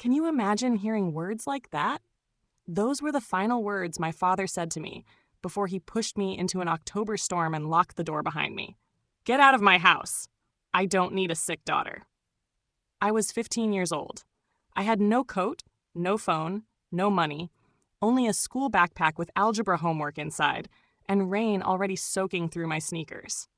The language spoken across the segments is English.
Can you imagine hearing words like that? Those were the final words my father said to me before he pushed me into an October storm and locked the door behind me. Get out of my house. I don't need a sick daughter. I was 15 years old. I had no coat, no phone, no money, only a school backpack with algebra homework inside, and rain already soaking through my sneakers.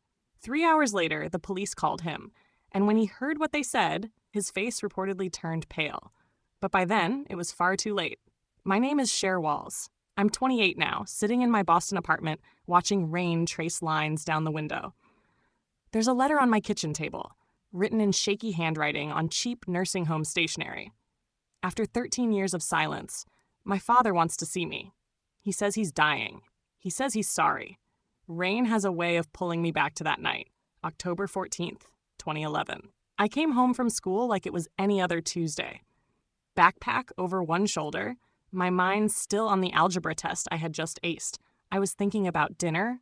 3 hours later, the police called him, and when he heard what they said, his face reportedly turned pale. But by then, it was far too late. My name is Cher Walls. I'm 28 now, sitting in my Boston apartment, watching rain trace lines down the window. There's a letter on my kitchen table, written in shaky handwriting on cheap nursing home stationery. After 13 years of silence, my father wants to see me. He says he's dying. He says he's sorry. Rain has a way of pulling me back to that night, October 14th, 2011. I came home from school like it was any other Tuesday. Backpack over one shoulder, my mind still on the algebra test I had just aced. I was thinking about dinner,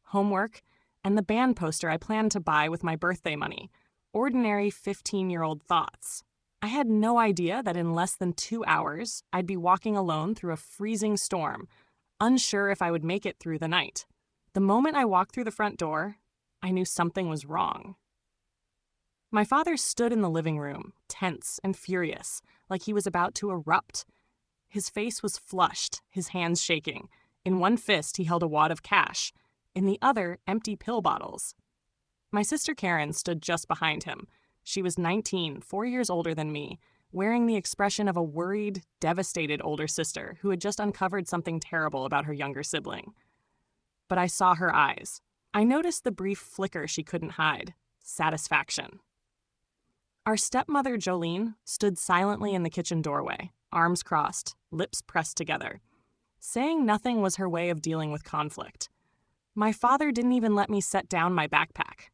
homework, and the band poster I planned to buy with my birthday money. Ordinary 15-year-old thoughts. I had no idea that in less than 2 hours, I'd be walking alone through a freezing storm, unsure if I would make it through the night. The moment I walked through the front door, I knew something was wrong. My father stood in the living room, tense and furious, like he was about to erupt. His face was flushed, his hands shaking. In one fist, he held a wad of cash. In the other, empty pill bottles. My sister Karen stood just behind him. She was 19, 4 years older than me, wearing the expression of a worried, devastated older sister who had just uncovered something terrible about her younger sibling. But I saw her eyes. I noticed the brief flicker she couldn't hide. Satisfaction. Our stepmother, Jolene, stood silently in the kitchen doorway, arms crossed, lips pressed together. Saying nothing was her way of dealing with conflict. My father didn't even let me set down my backpack.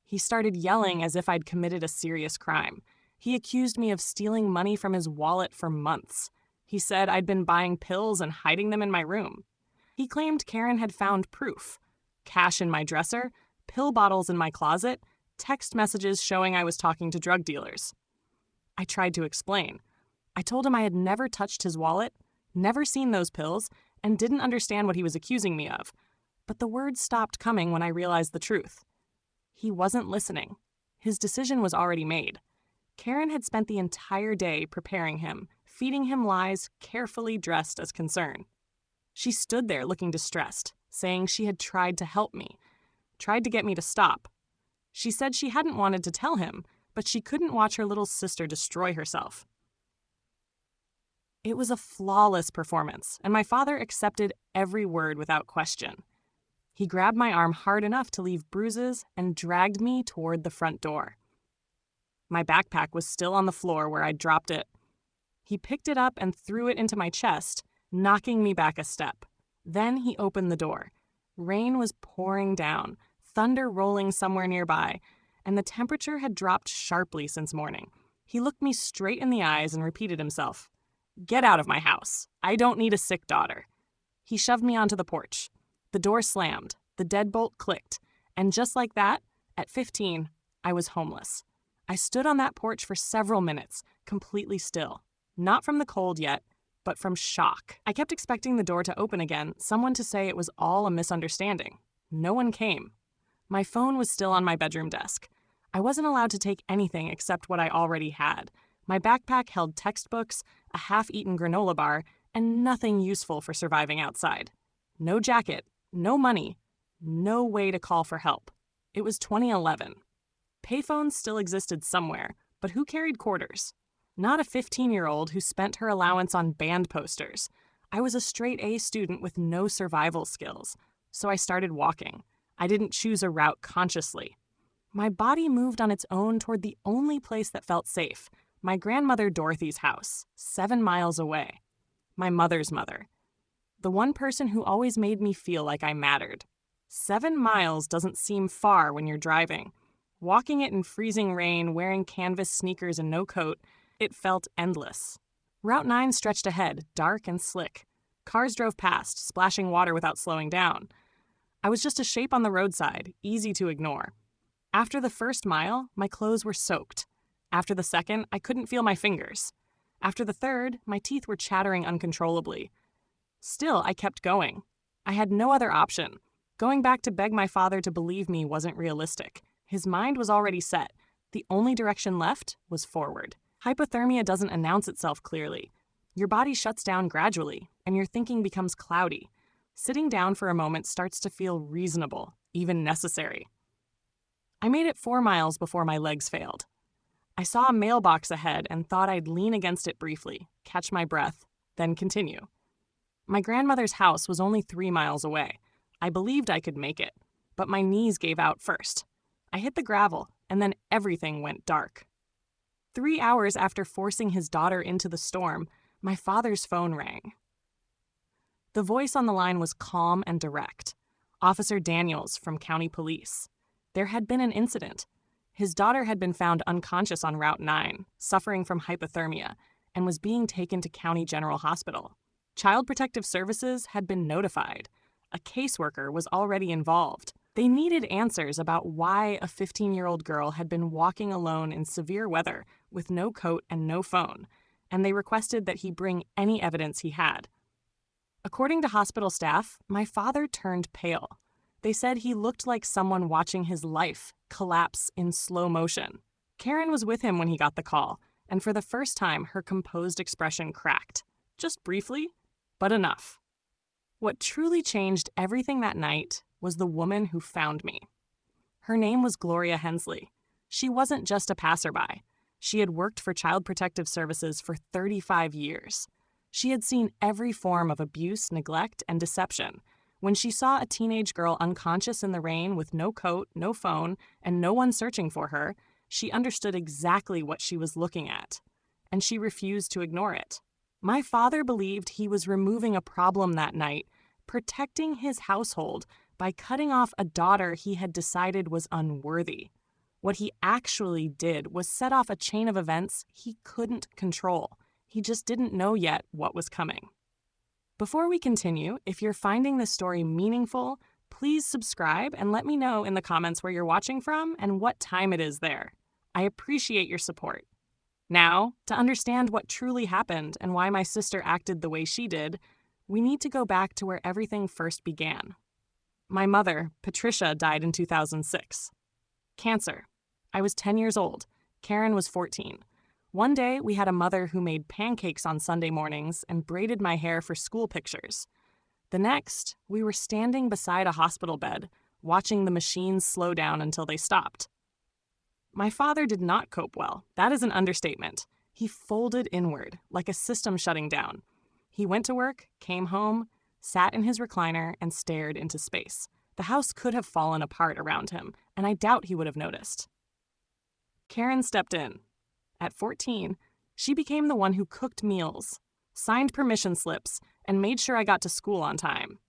He started yelling as if I'd committed a serious crime. He accused me of stealing money from his wallet for months. He said I'd been buying pills and hiding them in my room. He claimed Karen had found proof. Cash in my dresser, pill bottles in my closet, text messages showing I was talking to drug dealers. I tried to explain. I told him I had never touched his wallet, never seen those pills, and didn't understand what he was accusing me of. But the words stopped coming when I realized the truth. He wasn't listening. His decision was already made. Karen had spent the entire day preparing him, feeding him lies carefully dressed as concern. She stood there looking distressed, saying she had tried to help me, tried to get me to stop. She said she hadn't wanted to tell him, but she couldn't watch her little sister destroy herself. It was a flawless performance, and my father accepted every word without question. He grabbed my arm hard enough to leave bruises and dragged me toward the front door. My backpack was still on the floor where I'd dropped it. He picked it up and threw it into my chest, knocking me back a step. Then he opened the door. Rain was pouring down, thunder rolling somewhere nearby, and the temperature had dropped sharply since morning. He looked me straight in the eyes and repeated himself. Get out of my house. I don't need a sick daughter. He shoved me onto the porch. The door slammed, the deadbolt clicked, and just like that, at 15, I was homeless. I stood on that porch for several minutes, completely still. Not from the cold yet, but from shock. I kept expecting the door to open again, someone to say it was all a misunderstanding. No one came. My phone was still on my bedroom desk. I wasn't allowed to take anything except what I already had. My backpack held textbooks, a half-eaten granola bar, and nothing useful for surviving outside. No jacket, no money, no way to call for help. It was 2011. Payphones still existed somewhere, but who carried quarters? Not a 15-year-old who spent her allowance on band posters. I was a straight-A student with no survival skills, so I started walking. I didn't choose a route consciously. My body moved on its own toward the only place that felt safe, my grandmother Dorothy's house, 7 miles away. My mother's mother. The one person who always made me feel like I mattered. 7 miles doesn't seem far when you're driving. Walking it in freezing rain, wearing canvas sneakers and no coat, it felt endless. Route 9 stretched ahead, dark and slick. Cars drove past, splashing water without slowing down. I was just a shape on the roadside, easy to ignore. After the first mile, my clothes were soaked. After the second, I couldn't feel my fingers. After the third, my teeth were chattering uncontrollably. Still, I kept going. I had no other option. Going back to beg my father to believe me wasn't realistic. His mind was already set. The only direction left was forward. Hypothermia doesn't announce itself clearly. Your body shuts down gradually, and your thinking becomes cloudy. Sitting down for a moment starts to feel reasonable, even necessary. I made it 4 miles before my legs failed. I saw a mailbox ahead and thought I'd lean against it briefly, catch my breath, then continue. My grandmother's house was only 3 miles away. I believed I could make it, but my knees gave out first. I hit the gravel, and then everything went dark. 3 hours after forcing his daughter into the storm, my father's phone rang. The voice on the line was calm and direct. Officer Daniels from County Police. There had been an incident. His daughter had been found unconscious on Route 9, suffering from hypothermia, and was being taken to County General Hospital. Child Protective Services had been notified. A caseworker was already involved. They needed answers about why a 15-year-old girl had been walking alone in severe weather with no coat and no phone, and they requested that he bring any evidence he had. According to hospital staff, my father turned pale. They said he looked like someone watching his life collapse in slow motion. Karen was with him when he got the call, and for the first time, her composed expression cracked. Just briefly, but enough. What truly changed everything that night was the woman who found me. Her name was Gloria Hensley. She wasn't just a passerby. She had worked for Child Protective Services for 35 years. She had seen every form of abuse, neglect, and deception. When she saw a teenage girl unconscious in the rain with no coat, no phone, and no one searching for her, she understood exactly what she was looking at, and she refused to ignore it. My father believed he was removing a problem that night, protecting his household by cutting off a daughter he had decided was unworthy. What he actually did was set off a chain of events he couldn't control. He just didn't know yet what was coming. Before we continue, if you're finding this story meaningful, please subscribe and let me know in the comments where you're watching from and what time it is there. I appreciate your support. Now, to understand what truly happened and why my sister acted the way she did, we need to go back to where everything first began. My mother, Patricia, died in 2006. Cancer. I was 10 years old. Karen was 14. One day, we had a mother who made pancakes on Sunday mornings and braided my hair for school pictures. The next, we were standing beside a hospital bed, watching the machines slow down until they stopped. My father did not cope well. That is an understatement. He folded inward, like a system shutting down. He went to work, came home, sat in his recliner, and stared into space. The house could have fallen apart around him, and I doubt he would have noticed. Karen stepped in. At 14, she became the one who cooked meals, signed permission slips, and made sure I got to school on time.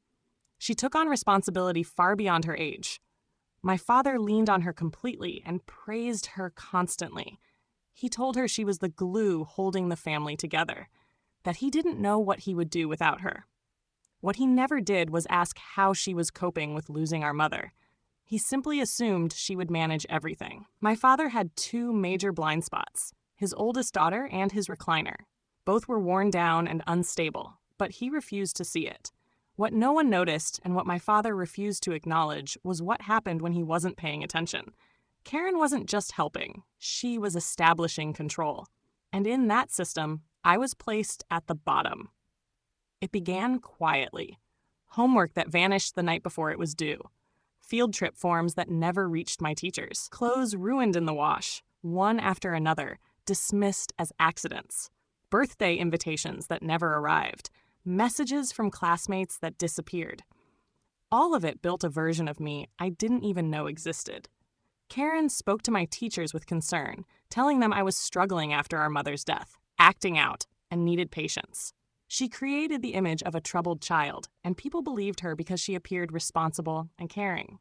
She took on responsibility far beyond her age. My father leaned on her completely and praised her constantly. He told her she was the glue holding the family together, that he didn't know what he would do without her. What he never did was ask how she was coping with losing our mother. He simply assumed she would manage everything. My father had 2 major blind spots, his oldest daughter and his recliner. Both were worn down and unstable, but he refused to see it. What no one noticed and what my father refused to acknowledge was what happened when he wasn't paying attention. Karen wasn't just helping, she was establishing control. And in that system, I was placed at the bottom. It began quietly. Homework that vanished the night before it was due. Field trip forms that never reached my teachers. Clothes ruined in the wash, one after another, dismissed as accidents. Birthday invitations that never arrived. Messages from classmates that disappeared. All of it built a version of me I didn't even know existed. Karen spoke to my teachers with concern, telling them I was struggling after our mother's death, acting out, and needed patience. She created the image of a troubled child, and people believed her because she appeared responsible and caring.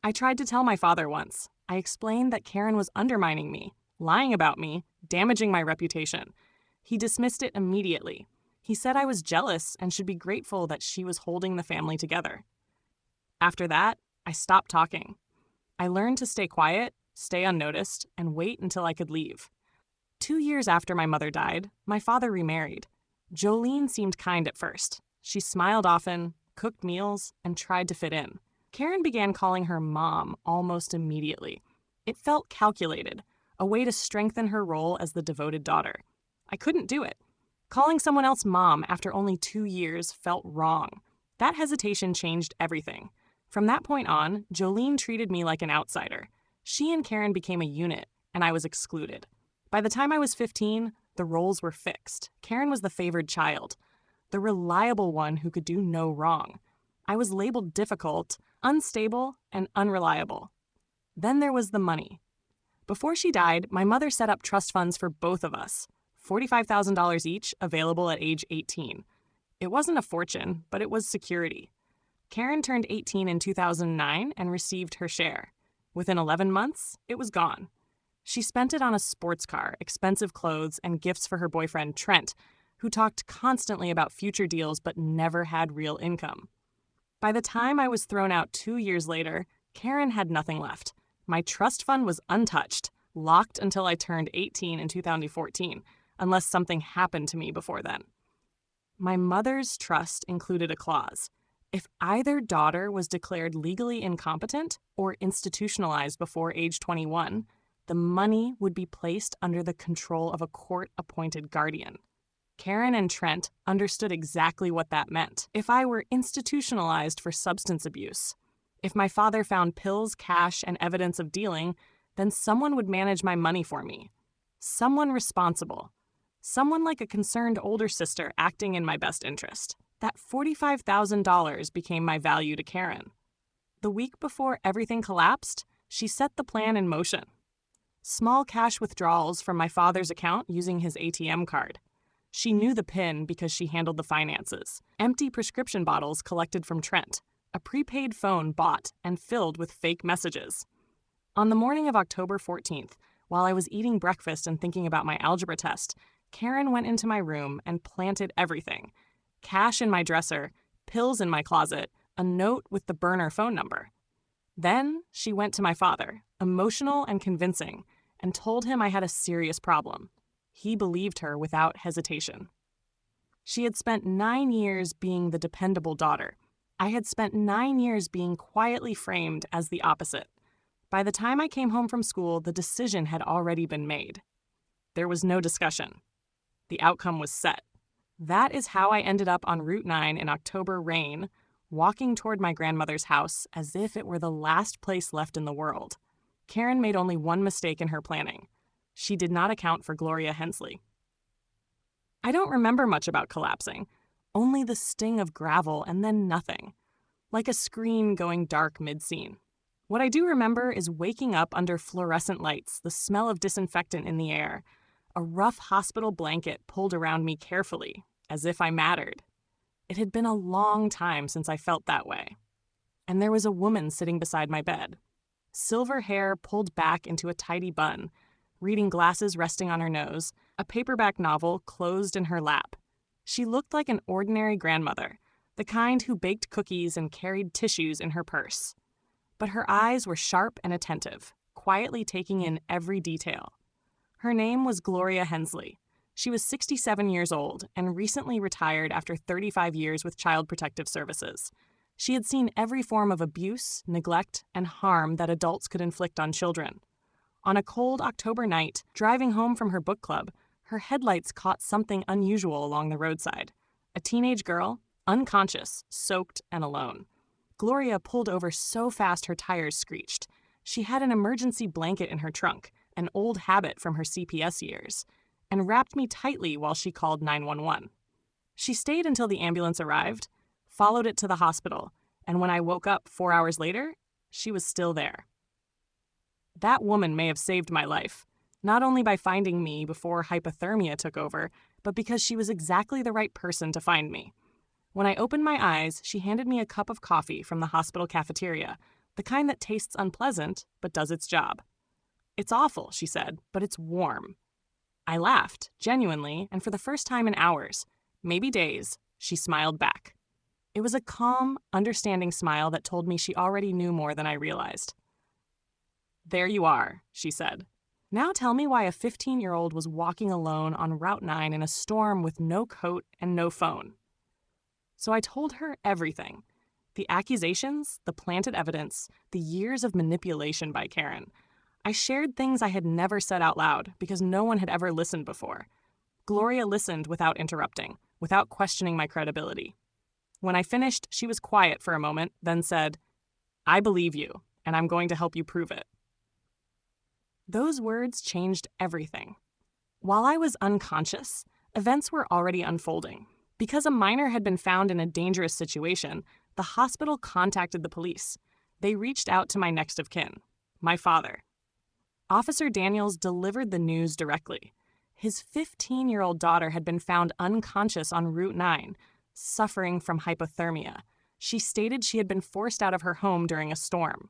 I tried to tell my father once. I explained that Karen was undermining me, lying about me, damaging my reputation. He dismissed it immediately. He said I was jealous and should be grateful that she was holding the family together. After that, I stopped talking. I learned to stay quiet, stay unnoticed, and wait until I could leave. 2 years after my mother died, my father remarried. Jolene seemed kind at first. She smiled often, cooked meals, and tried to fit in. Karen began calling her mom almost immediately. It felt calculated, a way to strengthen her role as the devoted daughter. I couldn't do it. Calling someone else mom after only 2 years felt wrong. That hesitation changed everything. From that point on, Jolene treated me like an outsider. She and Karen became a unit, and I was excluded. By the time I was 15, the roles were fixed. Karen was the favored child, the reliable one who could do no wrong. I was labeled difficult, unstable, and unreliable. Then there was the money. Before she died, my mother set up trust funds for both of us, $45,000 each, available at age 18. It wasn't a fortune, but it was security. Karen turned 18 in 2009 and received her share. Within 11 months, it was gone. She spent it on a sports car, expensive clothes, and gifts for her boyfriend, Trent, who talked constantly about future deals but never had real income. By the time I was thrown out 2 years later, Karen had nothing left. My trust fund was untouched, locked until I turned 18 in 2014, unless something happened to me before then. My mother's trust included a clause. If either daughter was declared legally incompetent or institutionalized before age 21, the money would be placed under the control of a court-appointed guardian. Karen and Trent understood exactly what that meant. If I were institutionalized for substance abuse, if my father found pills, cash, and evidence of dealing, then someone would manage my money for me. Someone responsible. Someone like a concerned older sister acting in my best interest. That $45,000 became my value to Karen. The week before everything collapsed, she set the plan in motion. Small cash withdrawals from my father's account using his ATM card. She knew the PIN because she handled the finances. Empty prescription bottles collected from Trent. A prepaid phone bought and filled with fake messages. On the morning of October 14th, while I was eating breakfast and thinking about my algebra test, Karen went into my room and planted everything. Cash in my dresser, pills in my closet, a note with the burner phone number. Then she went to my father, emotional and convincing, and told him I had a serious problem. He believed her without hesitation. She had spent 9 years being the dependable daughter. I had spent 9 years being quietly framed as the opposite. By the time I came home from school, the decision had already been made. There was no discussion. The outcome was set. That is how I ended up on Route 9 in October rain, walking toward my grandmother's house as if it were the last place left in the world. Karen made only one mistake in her planning. She did not account for Gloria Hensley. I don't remember much about collapsing, only the sting of gravel and then nothing, like a screen going dark mid-scene. What I do remember is waking up under fluorescent lights, the smell of disinfectant in the air, a rough hospital blanket pulled around me carefully, as if I mattered. It had been a long time since I felt that way. And there was a woman sitting beside my bed. Silver hair pulled back into a tidy bun, reading glasses resting on her nose, a paperback novel closed in her lap. She looked like an ordinary grandmother, the kind who baked cookies and carried tissues in her purse. But her eyes were sharp and attentive, quietly taking in every detail. Her name was Gloria Hensley. She was 67 years old and recently retired after 35 years with Child Protective Services. She had seen every form of abuse, neglect, and harm that adults could inflict on children. On a cold October night, driving home from her book club, her headlights caught something unusual along the roadside. A teenage girl, unconscious, soaked, and alone. Gloria pulled over so fast her tires screeched. She had an emergency blanket in her trunk, an old habit from her CPS years, and wrapped me tightly while she called 911. She stayed until the ambulance arrived, followed it to the hospital, and when I woke up 4 hours later, she was still there. That woman may have saved my life, not only by finding me before hypothermia took over, but because she was exactly the right person to find me. When I opened my eyes, she handed me a cup of coffee from the hospital cafeteria, the kind that tastes unpleasant but does its job. "It's awful," she said, "but it's warm." I laughed, genuinely, and for the first time in hours, maybe days, she smiled back. It was a calm, understanding smile that told me she already knew more than I realized. "There you are," she said. Now tell me why a 15-year-old was walking alone on Route 9 in a storm with no coat and no phone. So I told her everything. The accusations, the planted evidence, the years of manipulation by Karen. I shared things I had never said out loud because no one had ever listened before. Gloria listened without interrupting, without questioning my credibility. When I finished, she was quiet for a moment, then said, "I believe you, and I'm going to help you prove it." Those words changed everything. While I was unconscious, events were already unfolding. Because a minor had been found in a dangerous situation, the hospital contacted the police. They reached out to my next of kin, my father. Officer Daniels delivered the news directly. His 15-year-old daughter had been found unconscious on Route 9, suffering from hypothermia. She stated she had been forced out of her home during a storm.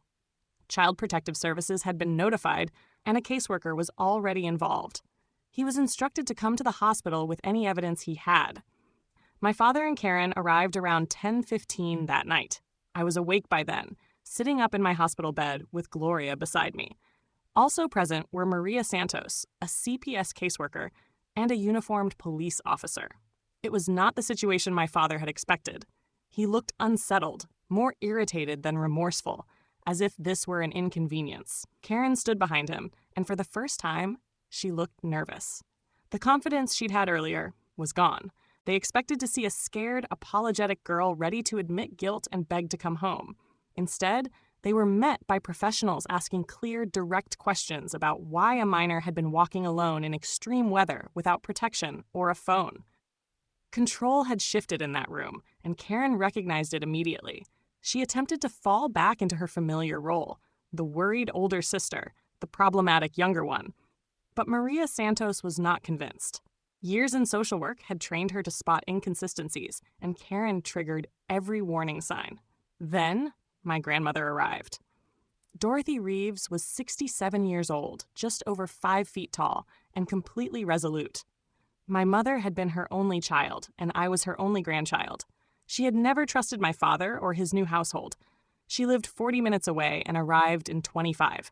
Child Protective Services had been notified, and a caseworker was already involved. He was instructed to come to the hospital with any evidence he had. My father and Karen arrived around 10:15 that night. I was awake by then, sitting up in my hospital bed with Gloria beside me. Also present were Maria Santos, a CPS caseworker, and a uniformed police officer. It was not the situation my father had expected. He looked unsettled, more irritated than remorseful, as if this were an inconvenience. Karen stood behind him, and for the first time, she looked nervous. The confidence she'd had earlier was gone. They expected to see a scared, apologetic girl ready to admit guilt and beg to come home. Instead, they were met by professionals asking clear, direct questions about why a minor had been walking alone in extreme weather without protection or a phone. Control had shifted in that room, and Karen recognized it immediately. She attempted to fall back into her familiar role, the worried older sister, the problematic younger one. But Maria Santos was not convinced. Years in social work had trained her to spot inconsistencies, and Karen triggered every warning sign. Then, my grandmother arrived. Dorothy Reeves was 67 years old, just over 5 feet tall, and completely resolute. My mother had been her only child, and I was her only grandchild. She had never trusted my father or his new household. She lived 40 minutes away and arrived in 25.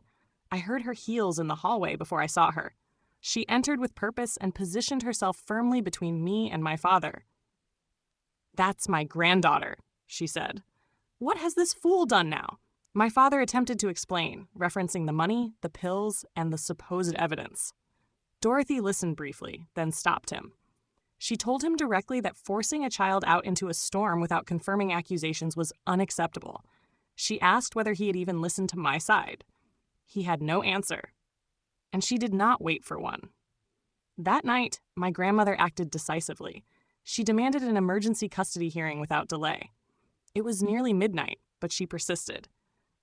I heard her heels in the hallway before I saw her. She entered with purpose and positioned herself firmly between me and my father. "That's my granddaughter," she said. "What has this fool done now?" My father attempted to explain, referencing the money, the pills, and the supposed evidence. Dorothy listened briefly, then stopped him. She told him directly that forcing a child out into a storm without confirming accusations was unacceptable. She asked whether he had even listened to my side. He had no answer, and she did not wait for one. That night, my grandmother acted decisively. She demanded an emergency custody hearing without delay. It was nearly midnight, but she persisted.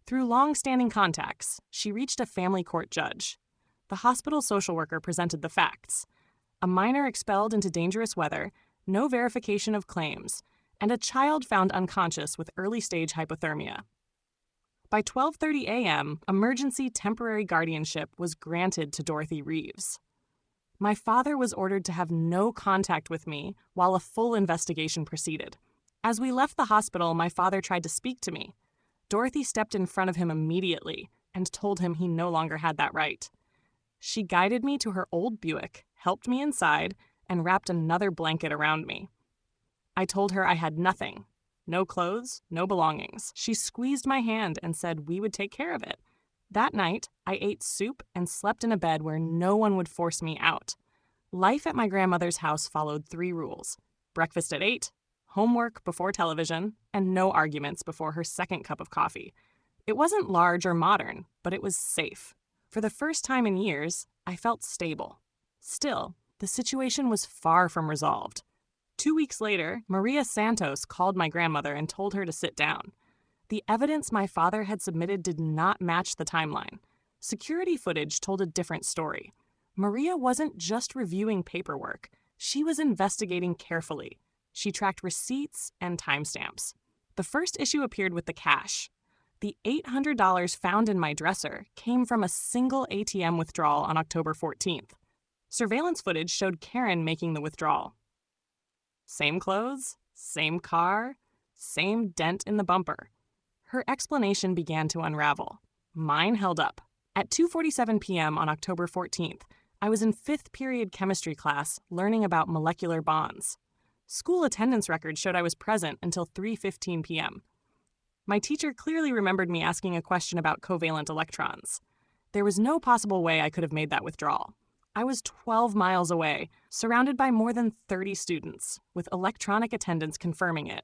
Through long-standing contacts, she reached a family court judge. The hospital social worker presented the facts. A minor expelled into dangerous weather, no verification of claims, and a child found unconscious with early-stage hypothermia. By 12:30 a.m., emergency temporary guardianship was granted to Dorothy Reeves. My father was ordered to have no contact with me while a full investigation proceeded. As we left the hospital, my father tried to speak to me. Dorothy stepped in front of him immediately and told him he no longer had that right. She guided me to her old Buick, helped me inside, and wrapped another blanket around me. I told her I had nothing. No clothes, no belongings. She squeezed my hand and said we would take care of it. That night, I ate soup and slept in a bed where no one would force me out. Life at my grandmother's house followed 3 rules: breakfast at 8, homework before television, and no arguments before her second cup of coffee. It wasn't large or modern, but it was safe. For the first time in years, I felt stable. Still, the situation was far from resolved. 2 weeks later, Maria Santos called my grandmother and told her to sit down. The evidence my father had submitted did not match the timeline. Security footage told a different story. Maria wasn't just reviewing paperwork. She was investigating carefully. She tracked receipts and timestamps. The first issue appeared with the cash. The $800 found in my dresser came from a single ATM withdrawal on October 14th. Surveillance footage showed Karen making the withdrawal. Same clothes, same car, same dent in the bumper. Her explanation began to unravel. Mine held up. At 2:47 p.m. on October 14th, I was in 5th period chemistry class learning about molecular bonds. School attendance records showed I was present until 3:15 p.m. My teacher clearly remembered me asking a question about covalent electrons. There was no possible way I could have made that withdrawal. I was 12 miles away, surrounded by more than 30 students, with electronic attendants confirming it.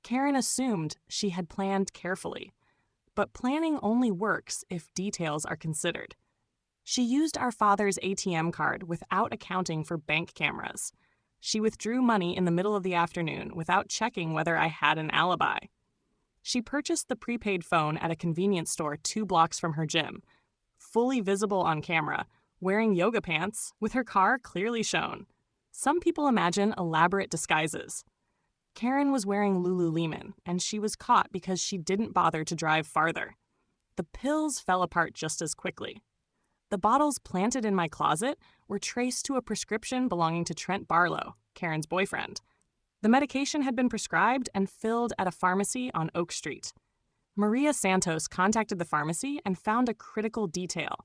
Karen assumed she had planned carefully. But planning only works if details are considered. She used our father's ATM card without accounting for bank cameras. She withdrew money in the middle of the afternoon without checking whether I had an alibi. She purchased the prepaid phone at a convenience store 2 blocks from her gym, fully visible on camera, wearing yoga pants, with her car clearly shown. Some people imagine elaborate disguises. Karen was wearing Lululemon, and she was caught because she didn't bother to drive farther. The pills fell apart just as quickly. The bottles planted in my closet were traced to a prescription belonging to Trent Barlow, Karen's boyfriend. The medication had been prescribed and filled at a pharmacy on Oak Street. Maria Santos contacted the pharmacy and found a critical detail.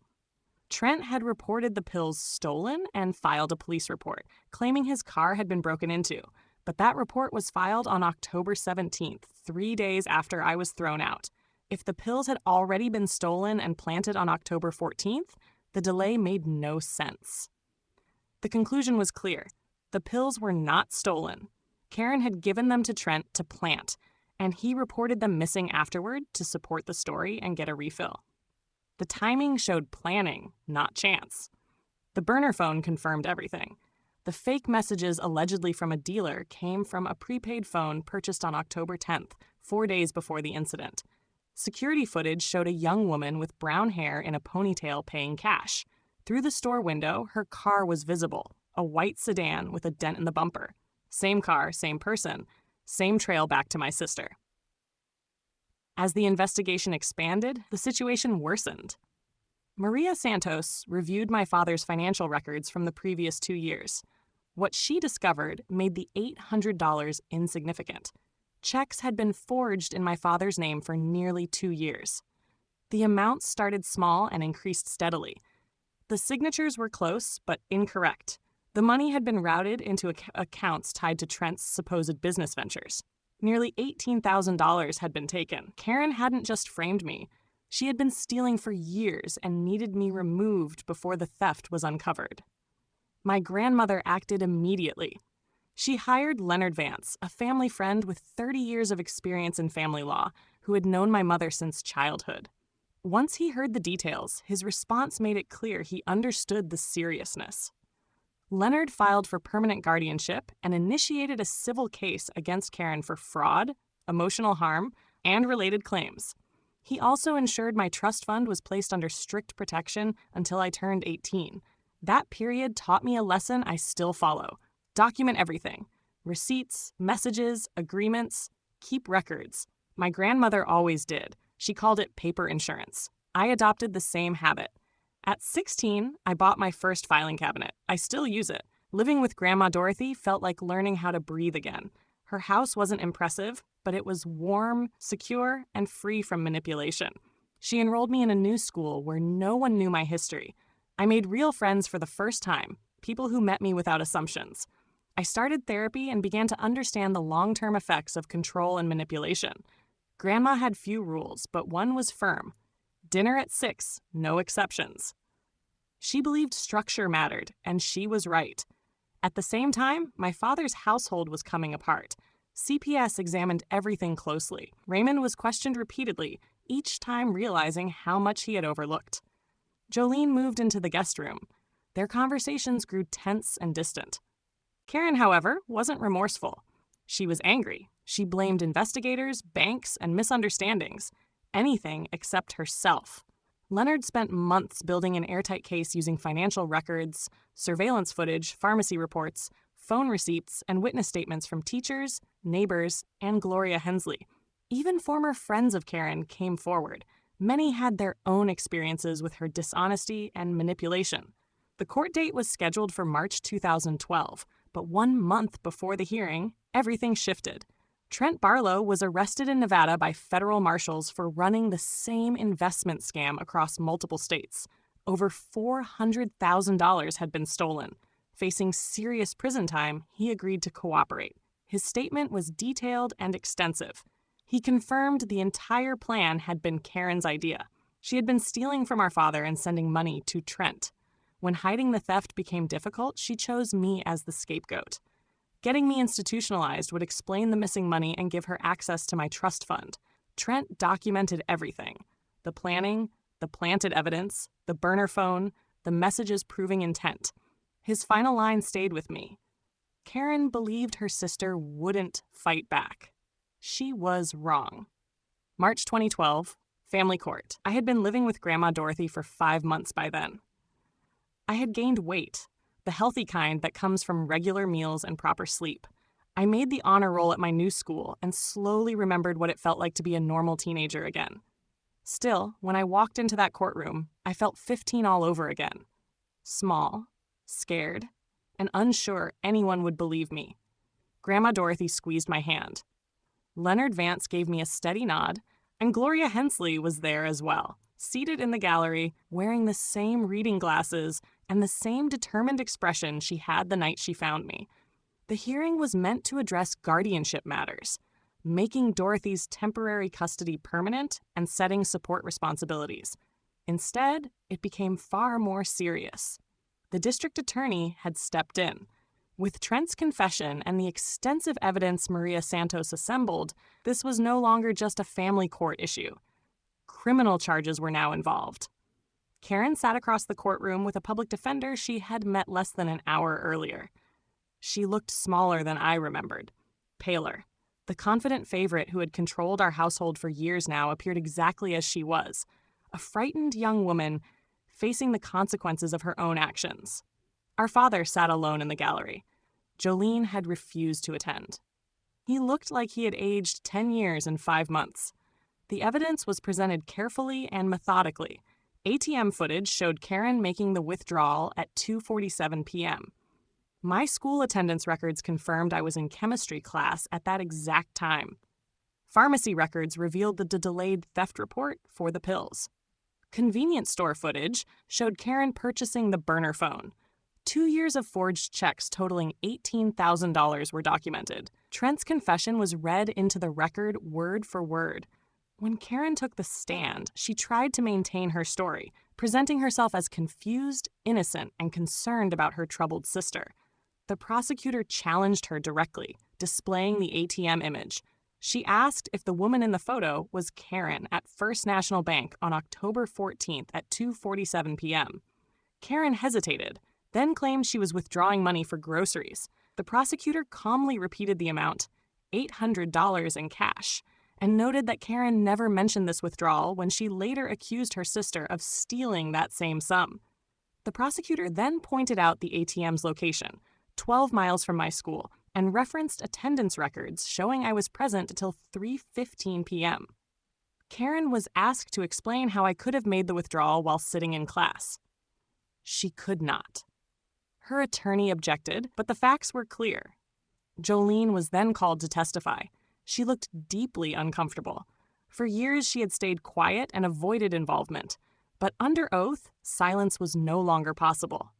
Trent had reported the pills stolen and filed a police report, claiming his car had been broken into. But that report was filed on October 17th, 3 days after I was thrown out. If the pills had already been stolen and planted on October 14th, the delay made no sense. The conclusion was clear. The pills were not stolen. Karen had given them to Trent to plant, and he reported them missing afterward to support the story and get a refill. The timing showed planning, not chance. The burner phone confirmed everything. The fake messages allegedly from a dealer came from a prepaid phone purchased on October 10th, 4 days before the incident. Security footage showed a young woman with brown hair in a ponytail paying cash. Through the store window, her car was visible, a white sedan with a dent in the bumper. Same car, same person, same trail back to my sister. As the investigation expanded, the situation worsened. Maria Santos reviewed my father's financial records from the previous 2 years. What she discovered made the $800 insignificant. Checks had been forged in my father's name for nearly 2 years. The amounts started small and increased steadily. The signatures were close, but incorrect. The money had been routed into accounts tied to Trent's supposed business ventures. Nearly $18,000 had been taken. Karen hadn't just framed me. She had been stealing for years and needed me removed before the theft was uncovered. My grandmother acted immediately. She hired Leonard Vance, a family friend with 30 years of experience in family law, who had known my mother since childhood. Once he heard the details, his response made it clear he understood the seriousness. Leonard filed for permanent guardianship and initiated a civil case against Karen for fraud, emotional harm, and related claims. He also ensured my trust fund was placed under strict protection until I turned 18. That period taught me a lesson I still follow. Document everything. Receipts, messages, agreements. Keep records. My grandmother always did. She called it paper insurance. I adopted the same habit. At 16, I bought my first filing cabinet. I still use it. Living with Grandma Dorothy felt like learning how to breathe again. Her house wasn't impressive, but it was warm, secure, and free from manipulation. She enrolled me in a new school where no one knew my history. I made real friends for the first time, people who met me without assumptions. I started therapy and began to understand the long-term effects of control and manipulation. Grandma had few rules, but one was firm. Dinner at 6, no exceptions. She believed structure mattered, and she was right. At the same time, my father's household was coming apart. CPS examined everything closely. Raymond was questioned repeatedly, each time realizing how much he had overlooked. Jolene moved into the guest room. Their conversations grew tense and distant. Karen, however, wasn't remorseful. She was angry. She blamed investigators, banks, and misunderstandings. Anything except herself. Leonard spent months building an airtight case using financial records, surveillance footage, pharmacy reports, phone receipts, and witness statements from teachers, neighbors, and Gloria Hensley. Even former friends of Karen came forward. Many had their own experiences with her dishonesty and manipulation. The court date was scheduled for March 2012, but 1 month before the hearing, everything shifted. Trent Barlow was arrested in Nevada by federal marshals for running the same investment scam across multiple states. Over $400,000 had been stolen. Facing serious prison time, he agreed to cooperate. His statement was detailed and extensive. He confirmed the entire plan had been Karen's idea. She had been stealing from our father and sending money to Trent. When hiding the theft became difficult, she chose me as the scapegoat. Getting me institutionalized would explain the missing money and give her access to my trust fund. Trent documented everything: the planning, the planted evidence, the burner phone, the messages proving intent. His final line stayed with me. Karen believed her sister wouldn't fight back. She was wrong. March 2012, Family Court. I had been living with Grandma Dorothy for 5 months by then. I had gained weight, the healthy kind that comes from regular meals and proper sleep. I made the honor roll at my new school and slowly remembered what it felt like to be a normal teenager again. Still, when I walked into that courtroom, I felt 15 all over again. Small, scared, and unsure anyone would believe me. Grandma Dorothy squeezed my hand. Leonard Vance gave me a steady nod, and Gloria Hensley was there as well, seated in the gallery, wearing the same reading glasses and the same determined expression she had the night she found me. The hearing was meant to address guardianship matters, making Dorothy's temporary custody permanent and setting support responsibilities. Instead, it became far more serious. The district attorney had stepped in. With Trent's confession and the extensive evidence Maria Santos assembled, this was no longer just a family court issue. Criminal charges were now involved. Karen sat across the courtroom with a public defender she had met less than an hour earlier. She looked smaller than I remembered, paler. The confident favorite who had controlled our household for years now appeared exactly as she was, a frightened young woman facing the consequences of her own actions. Our father sat alone in the gallery. Jolene had refused to attend. He looked like he had aged 10 years and 5 months. The evidence was presented carefully and methodically. ATM footage showed Karen making the withdrawal at 2:47 p.m. My school attendance records confirmed I was in chemistry class at that exact time. Pharmacy records revealed the delayed theft report for the pills. Convenience store footage showed Karen purchasing the burner phone. 2 years of forged checks totaling $18,000 were documented. Trent's confession was read into the record word for word. When Karen took the stand, she tried to maintain her story, presenting herself as confused, innocent, and concerned about her troubled sister. The prosecutor challenged her directly, displaying the ATM image. She asked if the woman in the photo was Karen at First National Bank on October 14th at 2:47 p.m. Karen hesitated, then claimed she was withdrawing money for groceries. The prosecutor calmly repeated the amount, $800 in cash, and noted that Karen never mentioned this withdrawal when she later accused her sister of stealing that same sum. The prosecutor then pointed out the ATM's location, 12 miles from my school, and referenced attendance records showing I was present until 3:15 p.m. Karen was asked to explain how I could have made the withdrawal while sitting in class. She could not. Her attorney objected, but the facts were clear. Jolene was then called to testify. She looked deeply uncomfortable. For years, she had stayed quiet and avoided involvement, but under oath, silence was no longer possible.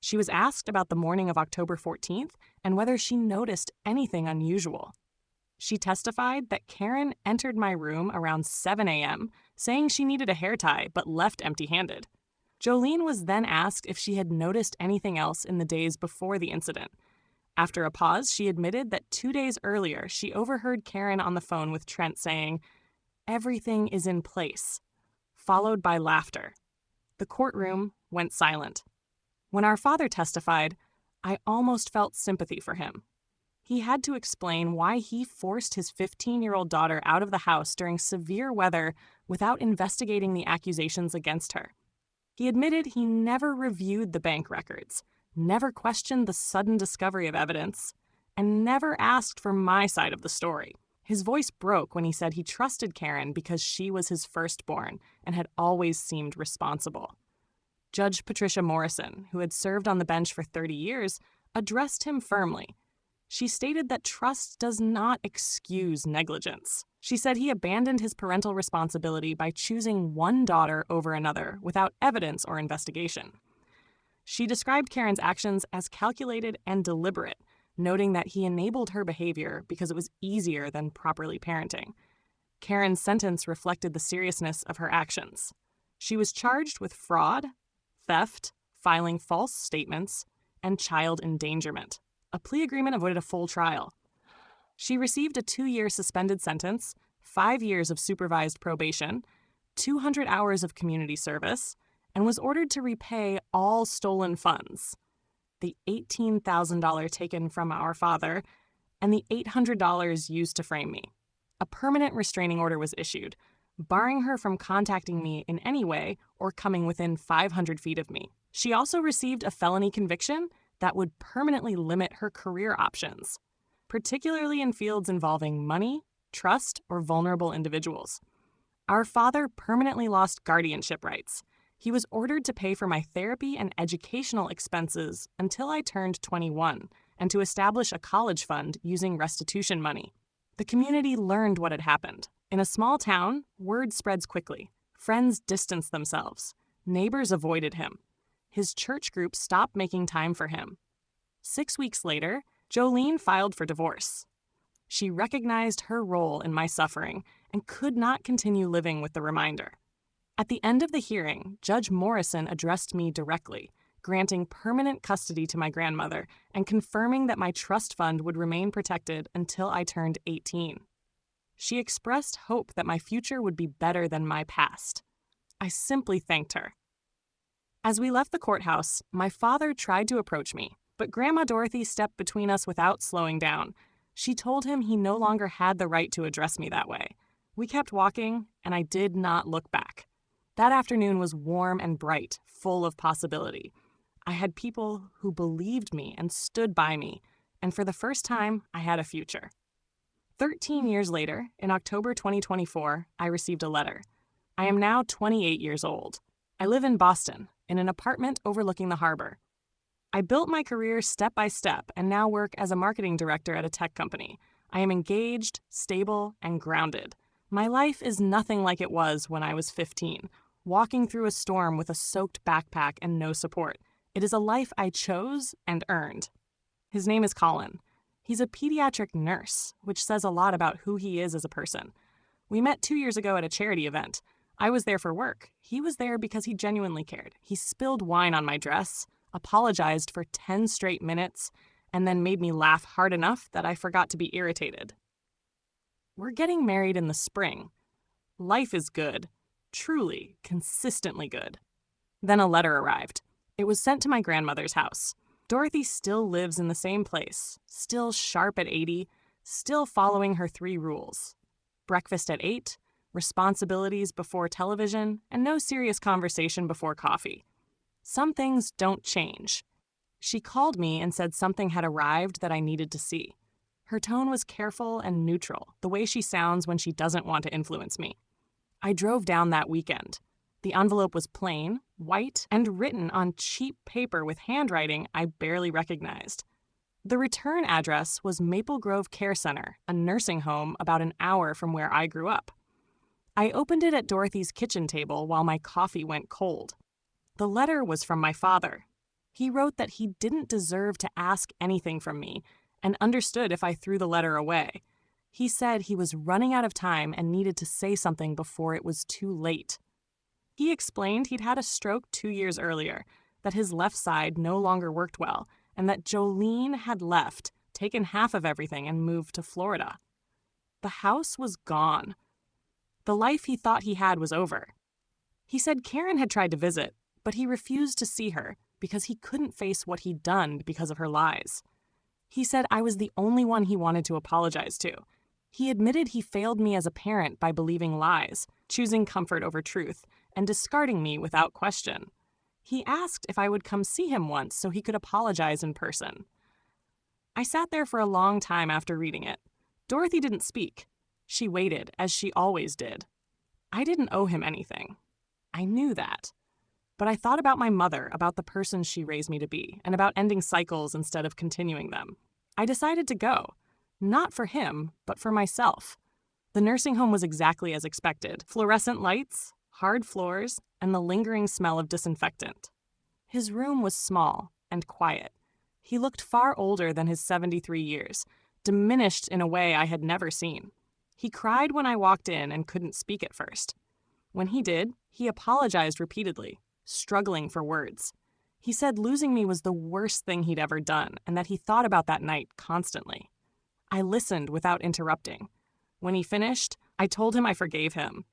She was asked about the morning of October 14th and whether she noticed anything unusual. She testified that Karen entered my room around 7 a.m., saying she needed a hair tie but left empty-handed. Jolene was then asked if she had noticed anything else in the days before the incident. After a pause, she admitted that 2 days earlier, she overheard Karen on the phone with Trent saying, "Everything is in place," followed by laughter. The courtroom went silent. When our father testified, I almost felt sympathy for him. He had to explain why he forced his 15-year-old daughter out of the house during severe weather without investigating the accusations against her. He admitted he never reviewed the bank records, never questioned the sudden discovery of evidence, and never asked for my side of the story. His voice broke when he said he trusted Karen because she was his firstborn and had always seemed responsible. Judge Patricia Morrison, who had served on the bench for 30 years, addressed him firmly. She stated that trust does not excuse negligence. She said he abandoned his parental responsibility by choosing one daughter over another without evidence or investigation. She described Karen's actions as calculated and deliberate, noting that he enabled her behavior because it was easier than properly parenting. Karen's sentence reflected the seriousness of her actions. She was charged with fraud, theft, filing false statements, and child endangerment. A plea agreement avoided a full trial. She received a 2-year suspended sentence, 5 years of supervised probation, 200 hours of community service, and was ordered to repay all stolen funds. The $18,000 taken from our father, and the $800 used to frame me. A permanent restraining order was issued, barring her from contacting me in any way or coming within 500 feet of me. She also received a felony conviction that would permanently limit her career options, particularly in fields involving money, trust, or vulnerable individuals. Our father permanently lost guardianship rights. He was ordered to pay for my therapy and educational expenses until I turned 21, and to establish a college fund using restitution money. The community learned what had happened. In a small town, word spreads quickly. Friends distanced themselves. Neighbors avoided him. His church group stopped making time for him. 6 weeks later, Jolene filed for divorce. She recognized her role in my suffering and could not continue living with the reminder. At the end of the hearing, Judge Morrison addressed me directly, granting permanent custody to my grandmother and confirming that my trust fund would remain protected until I turned 18. She expressed hope that my future would be better than my past. I simply thanked her. As we left the courthouse, my father tried to approach me, but Grandma Dorothy stepped between us without slowing down. She told him he no longer had the right to address me that way. We kept walking, and I did not look back. That afternoon was warm and bright, full of possibility. I had people who believed me and stood by me, and for the first time, I had a future. 13 years later, in October 2024, I received a letter. I am now 28 years old. I live in Boston, in an apartment overlooking the harbor. I built my career step by step and now work as a marketing director at a tech company. I am engaged, stable, and grounded. My life is nothing like it was when I was 15, walking through a storm with a soaked backpack and no support. It is a life I chose and earned. His name is Colin. He's a pediatric nurse, which says a lot about who he is as a person. We met 2 years ago at a charity event. I was there for work. He was there because he genuinely cared. He spilled wine on my dress, apologized for 10 straight minutes, and then made me laugh hard enough that I forgot to be irritated. We're getting married in the spring. Life is good. Truly, consistently good. Then a letter arrived. It was sent to my grandmother's house. Dorothy still lives in the same place, still sharp at 80, still following her 3 rules. Breakfast at 8, responsibilities before television, and no serious conversation before coffee. Some things don't change. She called me and said something had arrived that I needed to see. Her tone was careful and neutral, the way she sounds when she doesn't want to influence me. I drove down that weekend. The envelope was plain, white, and written on cheap paper with handwriting I barely recognized. The return address was Maple Grove Care Center, a nursing home about an hour from where I grew up. I opened it at Dorothy's kitchen table while my coffee went cold. The letter was from my father. He wrote that he didn't deserve to ask anything from me and understood if I threw the letter away. He said he was running out of time and needed to say something before it was too late. He explained he'd had a stroke 2 years earlier, that his left side no longer worked well, and that Jolene had left, taken half of everything, and moved to Florida. The house was gone. The life he thought he had was over. He said Karen had tried to visit, but he refused to see her because he couldn't face what he'd done because of her lies. He said I was the only one he wanted to apologize to. He admitted he failed me as a parent by believing lies, choosing comfort over truth, and discarding me without question. He asked if I would come see him once so he could apologize in person. I sat there for a long time after reading it. Dorothy didn't speak. She waited, as she always did. I didn't owe him anything. I knew that. But I thought about my mother, about the person she raised me to be, and about ending cycles instead of continuing them. I decided to go. Not for him, but for myself. The nursing home was exactly as expected. Fluorescent lights, hard floors, and the lingering smell of disinfectant. His room was small and quiet. He looked far older than his 73 years, diminished in a way I had never seen. He cried when I walked in and couldn't speak at first. When he did, he apologized repeatedly, struggling for words. He said losing me was the worst thing he'd ever done and that he thought about that night constantly. I listened without interrupting. When he finished, I told him I forgave him,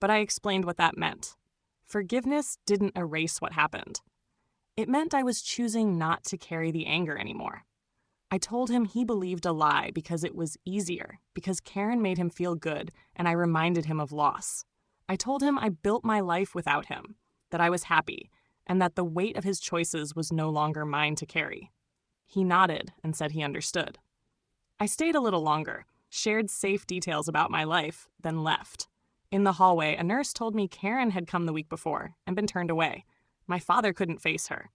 but I explained what that meant. Forgiveness didn't erase what happened. It meant I was choosing not to carry the anger anymore. I told him he believed a lie because it was easier, because Karen made him feel good and I reminded him of loss. I told him I built my life without him, that I was happy, and that the weight of his choices was no longer mine to carry. He nodded and said he understood. I stayed a little longer, shared safe details about my life, then left. In the hallway, a nurse told me Karen had come the week before and been turned away. My father couldn't face her.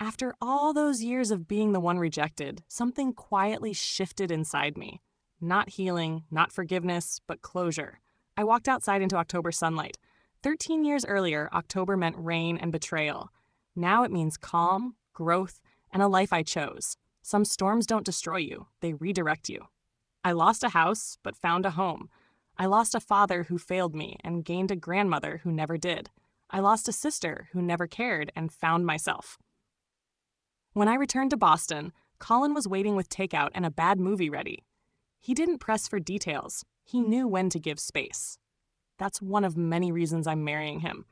After all those years of being the one rejected, something quietly shifted inside me. Not healing, not forgiveness, but closure. I walked outside into October sunlight. 13 years earlier, October meant rain and betrayal. Now it means calm, growth, and a life I chose. Some storms don't destroy you, they redirect you. I lost a house, but found a home. I lost a father who failed me and gained a grandmother who never did. I lost a sister who never cared and found myself. When I returned to Boston, Colin was waiting with takeout and a bad movie ready. He didn't press for details. He knew when to give space. That's one of many reasons I'm marrying him.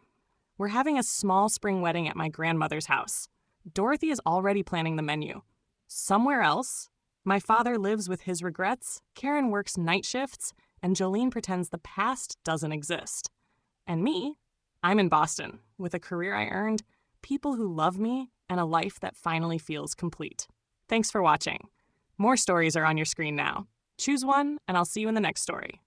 We're having a small spring wedding at my grandmother's house. Dorothy is already planning the menu. Somewhere else, my father lives with his regrets, Karen works night shifts, and Jolene pretends the past doesn't exist. And me, I'm in Boston, with a career I earned, people who love me, and a life that finally feels complete. Thanks for watching. More stories are on your screen now. Choose one, and I'll see you in the next story.